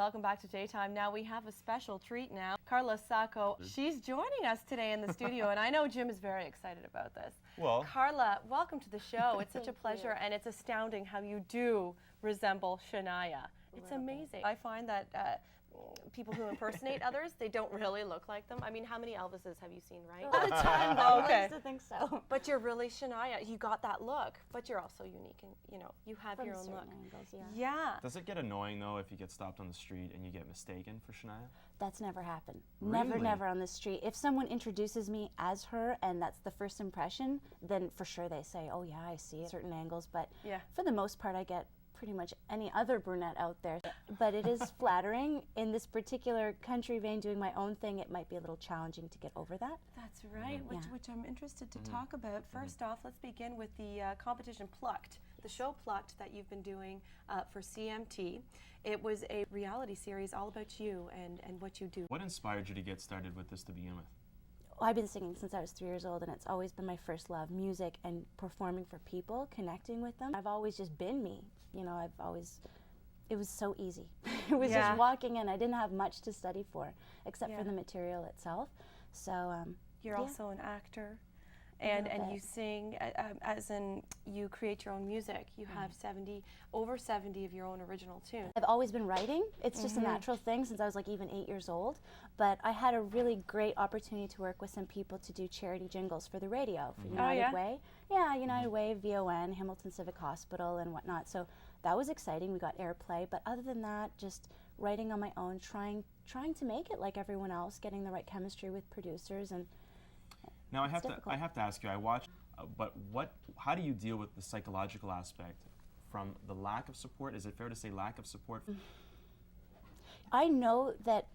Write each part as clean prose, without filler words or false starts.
Welcome back to Daytime. Now we have a special treat now. Carla Sacco, she's joining us today in the studio, and I know Jim is very excited about this. Well, Carla, welcome to the show. It's such a pleasure, and it's astounding how you do resemble Shania. It's amazing. I find that people who impersonate others, they don't really look like them. I mean, how many Elvises have you seen, right? All the time, though. I like to think so. But you're really Shania. You got that look, but you're also unique, and you have From your own look. angles, Yeah. does it get annoying though if you get stopped on the street and you get mistaken for Shania? That's never happened. Really? Never on the street. If someone introduces me as her and that's the first impression, then for sure they say, oh yeah, I see it, certain angles. But Yeah. for the most part, I get pretty much any other brunette out there. But it is flattering. In this particular country vein, doing my own thing, it might be a little challenging to get over that. That's right, Yeah. which I'm interested to talk about. First off, let's begin with the competition Plucked, the show Plucked that you've been doing for CMT. It was a reality series all about you and what you do. What inspired you to get started with this to begin with? I've been singing since I was 3 years old, and it's always been my first love, music and performing for people, connecting with them. I've always just been me. It was so easy. It was just walking in. I didn't have much to study for, except for the material itself. So You're also an actor, and you sing, as in you create your own music. You have over 70 of your own original tunes. I've always been writing. It's just a natural thing since I was like even 8 years old. But I had a really great opportunity to work with some people to do charity jingles for the radio, for United Way. Yeah, United Way, VON, Hamilton Civic Hospital, and whatnot. So that was exciting. We got airplay. But other than that, just writing on my own, trying to make it like everyone else, getting the right chemistry with producers. And Now I have to ask you. I watched, but how do you deal with the psychological aspect from the lack of support? Is it fair to say lack of support? I know that,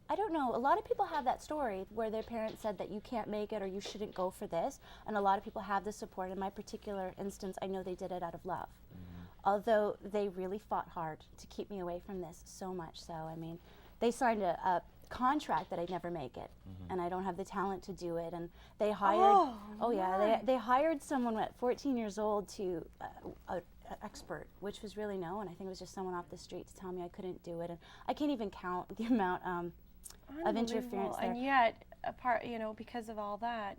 I don't know, a lot of people have that story where their parents said that you can't make it or you shouldn't go for this, and a lot of people have the support. In my particular instance, I know they did it out of love. Although they really fought hard to keep me away from this so much so. I mean, they signed a contract that I'd never make it, and I don't have the talent to do it, and they hired, they hired someone at 14 years old to, an expert, which was really no, and I think it was just someone off the street to tell me I couldn't do it, and I can't even count the amount of interference there. And yet, because of all that,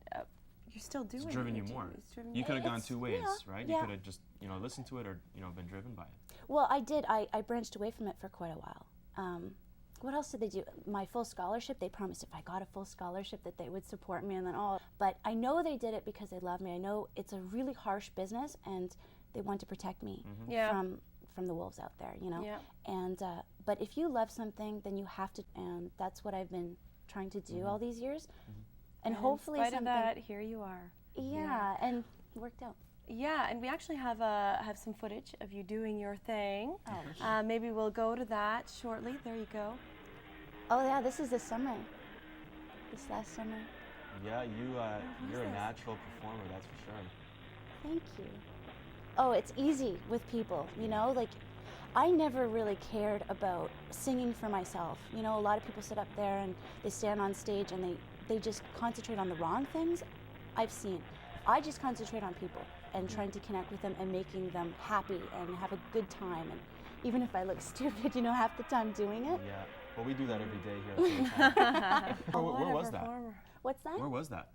you're still doing it. It's driven you more. You could have gone two ways, right? Yeah. You could have just listened to it or been driven by it. Well, I did. I branched away from it for quite a while. What else did they do? My full scholarship, they promised if I got a full scholarship that they would support me, and then but I know they did it because they love me. I know it's a really harsh business, and they want to protect me from the wolves out there, Yeah. And but if you love something, then you have to, and that's what I've been trying to do all these years. And hopefully in spite something. of that, here you are. Yeah, and it worked out. Yeah, and we actually have some footage of you doing your thing. Oh. Maybe we'll go to that shortly. There you go. Oh yeah, this is this summer. This last summer. Yeah, you're a natural performer, that's for sure. Thank you. Oh, it's easy with people, like I never really cared about singing for myself. A lot of people sit up there and they stand on stage and they just concentrate on the wrong things. I've seen. I just concentrate on people and trying to connect with them and making them happy and have a good time. And even if I look stupid, half the time doing it. Yeah, well, we do that every day here at Daytime. Where was that? What's that? Where was that?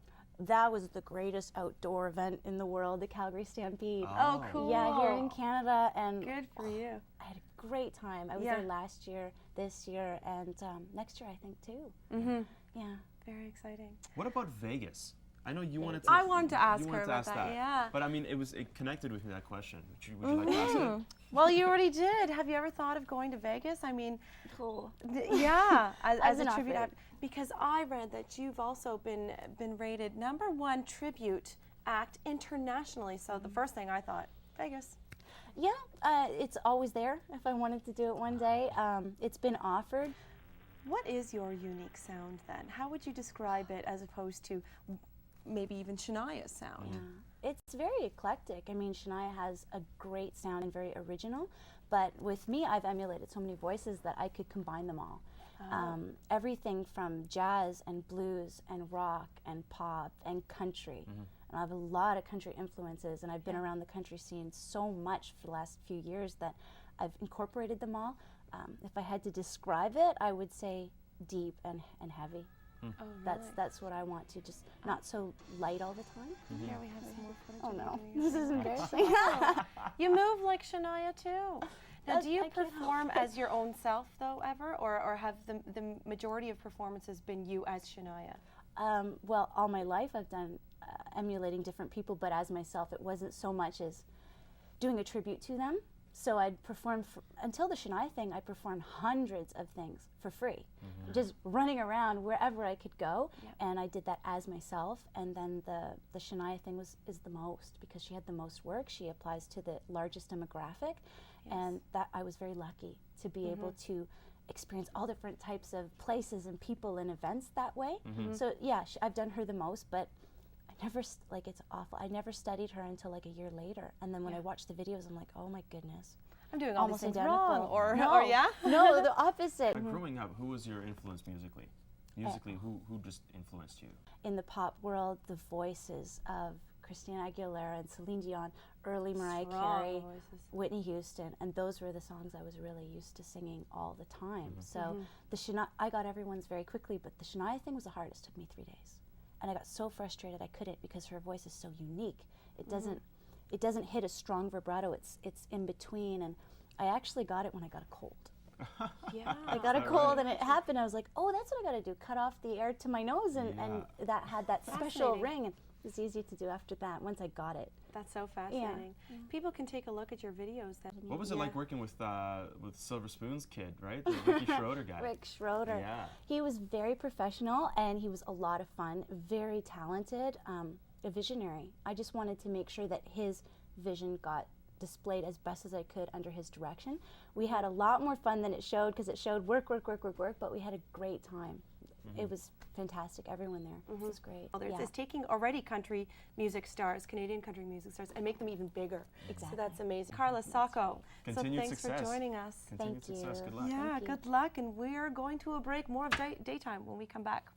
That was the greatest outdoor event in the world, the Calgary Stampede. Oh, cool. Yeah, here in Canada. And good for you. I had a great time. I was there last year, this year, and next year I think too. Yeah. Very exciting. What about Vegas? I know you wanted to. I wanted to ask her about that. Yeah. But I mean, it connected with that question. Would you like to ask it? Well, you already did. Have you ever thought of going to Vegas? I mean, cool. Yeah, as a an tribute offer. act. Because I read that you've also been rated #1 tribute act internationally. So the first thing I thought, Vegas. Yeah, it's always there if I wanted to do it one day. It's been offered. What is your unique sound then? How would you describe it as opposed to maybe even Shania's sound? Yeah. It's very eclectic. I mean, Shania has a great sound and very original, but with me, I've emulated so many voices that I could combine them all. Everything from jazz and blues and rock and pop and country. And I have a lot of country influences, and I've been around the country scene so much for the last few years that I've incorporated them all. if I had to describe it, I would say deep and heavy. Oh, really? That's what I want to, just not so light all the time. Here we have some more footage. Oh of no, you doing this your is thing. embarrassing. You move like Shania too. Now, do you I can't help perform it. as your own self though ever, or have the majority of performances been you as Shania? Well, all my life I've done emulating different people, but as myself, it wasn't so much as doing a tribute to them. So I'd perform, until the Shania thing, I performed hundreds of things for free, just running around wherever I could go, and I did that as myself. And then the Shania thing is the most, because she had the most work. She applies to the largest demographic, and that I was very lucky to be able to experience all different types of places and people and events that way. So yeah, I've done her the most, but I never, like, it's awful. I never studied her until like a year later, and then when I watched the videos, I'm like, oh my goodness, I'm doing all almost these things identical. wrong, or No, no, the opposite. Growing up, who was your influence musically? Who just influenced you? In the pop world, the voices of Christina Aguilera and Celine Dion, early Mariah Strong Carey, voices. Whitney Houston, and those were the songs I was really used to singing all the time. So the Shania, I got everyone's very quickly, but the Shania thing was the hardest. It took me 3 days. And I got so frustrated I couldn't, because her voice is so unique. It doesn't hit a strong vibrato. It's in between, and I actually got it when I got a cold. Yeah. I got a cold, and it happened. I was like, oh, that's what I got to do, cut off the air to my nose, and that had that special Fascinating. ring, and it was easy to do after that, once I got it. That's so fascinating. People can take a look at your videos. What was it like working with Silver Spoon's kid, right? The Ricky Schroeder guy. Rick Schroeder. Yeah. He was very professional, and he was a lot of fun, very talented, a visionary. I just wanted to make sure that his vision got displayed as best as I could under his direction. We had a lot more fun than it showed, because it showed work, work, work, work, work, but we had a great time. It was fantastic. Everyone there. This was great. Well, it's taking already country music stars, Canadian country music stars, and make them even bigger. Exactly. So that's amazing. Carla, Sacco, Continued thanks success. for joining us. Continued Thank success. you. Good luck. Yeah, Thank you. good luck. And we're going to a break. More of Daytime when we come back.